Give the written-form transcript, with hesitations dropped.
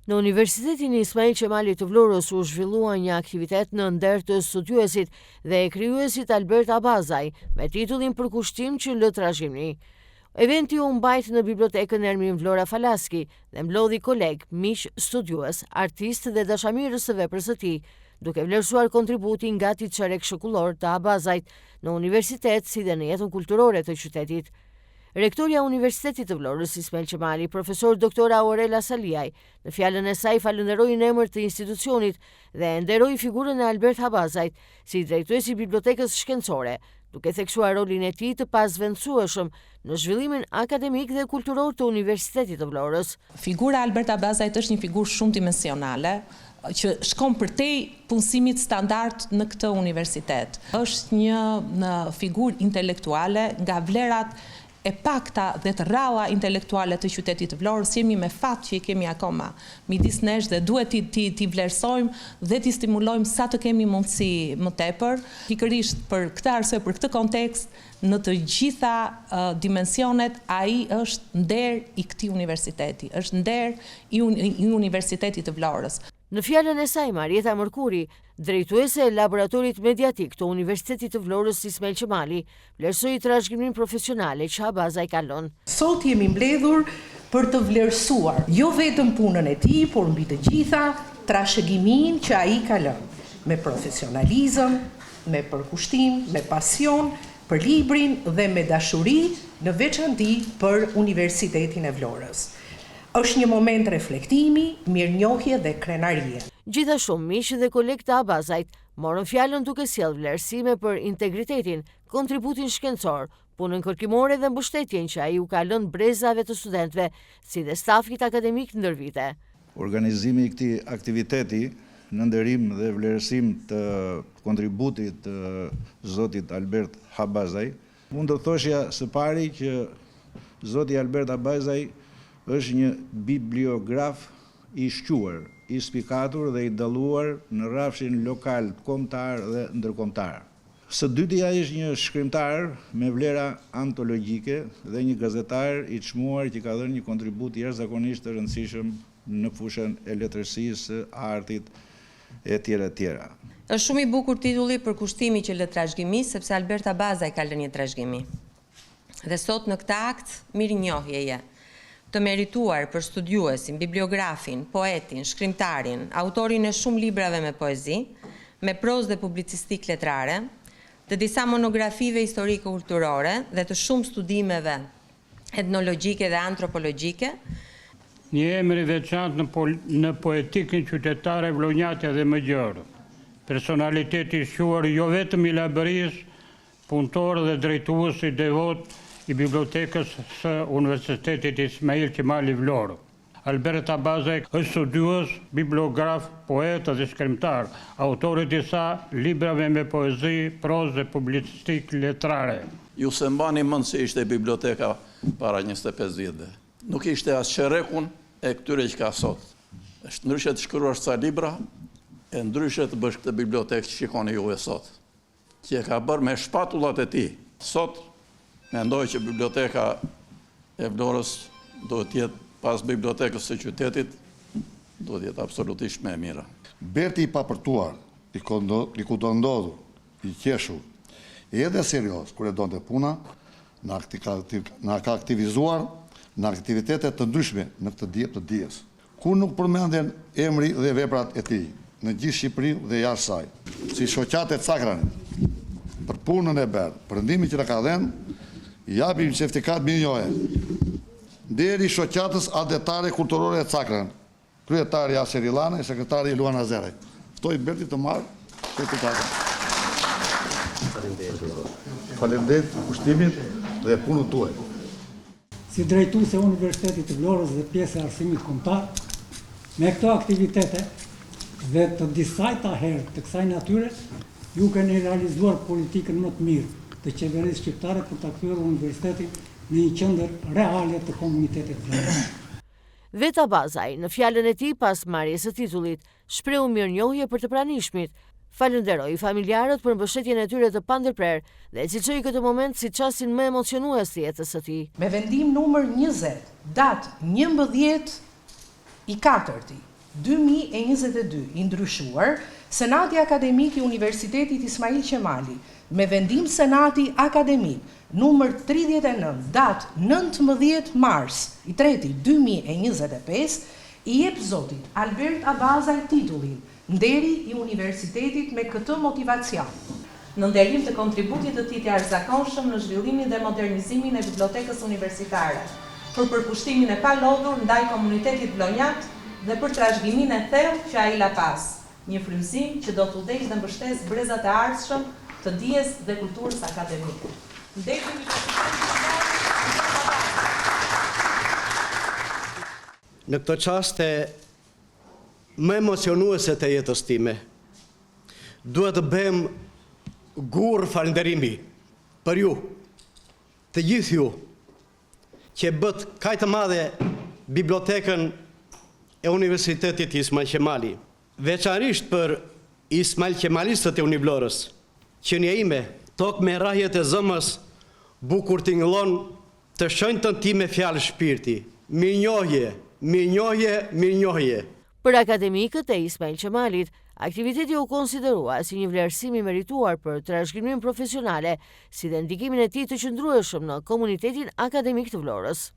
Në Universitetin Ismail Qemali të Vlorës u zhvillua një aktivitet në nder të studiuesit dhe krijuesit Albert Abazaj me titullin Përkushtim që lë trashëgimi. Eventi u mbajt në bibliotekën Ermin Vlora Falaski dhe mblodhi koleg, miq, studiues, artist dhe dashamirës së veprës së tij, duke vlerësuar kontributin nga t'i çerek shokullor të Abazajt në universitet si dhe në jetën kulturore të qytetit. Rektoria e Universitetit të Vlorës Ismail Qemali, profesor Dr. Aurela Saliaj, në fjalën e saj falënderoi në emër të institucionit dhe nderoi figurën e Albert Abazajt si drejtuesi i bibliotekës shkencore, duke theksuar rolin e tij të pazvendësueshëm në zhvillimin akademik dhe kulturor të Universitetit të Vlorës. Figura e Albert Abazajt është një figurë shumë dimensionale që shkon përtej punësimit standard në këtë universitet. Është një figurë intelektuale nga vlerat e pakta dhe të rralla intelektuale të qytetit të Vlorës. Jemi me fat që i kemi akoma midis nesh dhe duhet t'i vlerësojmë dhe t'i stimulojmë sa të kemi mundësi më tepër. Pikërisht për këtë arsye, për këtë kontekst, në të gjitha dimensionet, ai është nder i këtij universiteti, është nder i Universitetit të Vlorës. Në fjalën e saj, Marieta Mërkuri, drejtuese e laboratorit mediatik të Universitetit të Vlorës Ismail Qemali, vlerësoi trashëgiminë profesionale që Abazaj kalon. Sot jemi mbledhur për të vlerësuar jo vetëm punën e tij, por mbi të gjitha trashëgiminë që ai ka lënë, me profesionalizëm, me përkushtim, me pasion për librin dhe me dashuri në veçanti për Universitetin e Vlorës. Është një moment reflektimi, mirënjohje dhe krenarie. Gjithashtu miq dhe kolegë të Abazajt morën fjalën duke sjellë vlerësime për integritetin, kontributin shkencor, punën kërkimore dhe mbështetjen që ai u ka lënë brezave të studentëve, si dhe stafit akademik ndër vite. Organizimi i këtij aktiviteti në nderim dhe vlerësim të kontributit të zotit Albert Abazaj, mund të thoshja së pari që zoti Albert Abazaj është një bibliograf i shquar, i spikatur dhe i dalluar në rrafshin lokal, kombëtar dhe ndërkombëtar. Së dyti, ai është një shkrimtar me vlera antologjike dhe një gazetar i çmuar që ka dhënë një kontribut jashtëzakonisht të rëndësishëm në fushën e letërsisë, artit e tjera tjera. Është shumë i bukur titulli Përkushtimi që lë trashëgimi, sepse Albert Abazaj ka lënë një trashëgimi. Dhe sot në këtë akt mirënjohjeje të merituar për studiuesin, bibliografin, poetin, shkrimtarin, autorin e shumë librave me poezi, me prozë dhe publicistik letrare, të disa monografive historiko-kulturore dhe të shumë studimeve etnologjike dhe antropologjike. Një emër i veçantë në poetikën qytetare Vlonjatja dhe Mëgjërë. Personaliteti i shquar jo vetëm i Labërisë, punëtor dhe drejtues i devot i bibliotekës së Universitetit Ismail Qemali Vlorë. Albert Abazaj është studiues, bibliograf, poet dhe shkrimtar, autor i disa librave me poezi, prozë dhe publicistik letrare. Ju se mbani mend se ishte biblioteka para 25 viteve. Nuk ishte as çerrekun e këtyre që ka sot. Është ndryshe të shkruash ca libra, e ndryshe të bësh këtë bibliotekë që shikoni juve sot, që e ka bërë me shpatullat e tij. Sot mendoj që biblioteka e Vlorës do të jetë pas bibliotekës së qytetit, do të jetë absolutisht më e mira. Berti i papërtuar, i kudondodhur, i qeshur, edhe serios kur e donte puna, na ka aktivizuar në aktivitete të ndryshme në këtë ditë të dijes. Ku nuk përmenden emri dhe veprat e tij në gjithë Shqipërinë dhe jashtë saj, si shoqatë e Cakranit, për punën e bërë, për ndimin që na ka dhënë, japim certifikat mirënjohje. Deri shoqatës adetare kulturore e Cakranit, kryetari Aser Ilana e sekretari Luan Azeraj. Ftoj Berti të marrë certifikatin. Faleminderit për kushtimin dhe punën tuaj. Si drejtues e Universitetit të Vlorës dhe pjesë e arsimit kombëtar, me këto aktivitete dhe të disajta herë të kësaj natyre, ju keni realizuar politikën më të mirë të qeverisë shqiptare për ta kthyer universitetin në një qendër reale të komunitetit Vlorës. Vetë Abazaj, në fjalën e tij pas marrjes së titullit, shprehu mirënjohje për të pranishmit, falenderoi familjarët për mbështetjen e tyre të pandërprer dhe cilësoi këtë moment si çastin më emocionues të jetës së tij. Me vendim numër 20, datë 11 i 4 2022 i ndryshuar, Senati Akademik i Universitetit Ismail Qemali, me vendim Senati Akademik numër 39, datë 19 mars i 2025, i jep zotit Albert Abazaj titullin Nderi i Universitetit me këtë motivacion. Në nderim të kontributit të tij të jashtëzakonshëm në zhvillimin dhe modernizimin e bibliotekës universitare, për përkushtimin e palodhur ndaj komunitetit vlonjak dhe për trashëgiminë e thellë që ai la pas, një frymëzim që do të udhëheqë dhe mbështes brezat e ardhshëm të dijes dhe kulturës akademike. Në këtë çaste më emocionuese të jetës time, duhet të bëjmë gur falënderimi për ju, të gjithë ju, që bët kaq të madhe bibliotekën e Universitetit Ismail Qemali, veçanërisht për Ismail Qemalistët e Univlorës, që një ime, tokë me rrahjet e zëmës, bukur tingëllon të shenjtën time fjalë shpirti. Mirënjohje, mirënjohje, mirënjohje. Për akademikët e Ismail Qemalit, aktiviteti u konsiderua si një vlerësim i merituar për trashëgiminë profesionale, si dhe ndikimin e tij të qëndrueshëm në komunitetin akademik të Vlorës.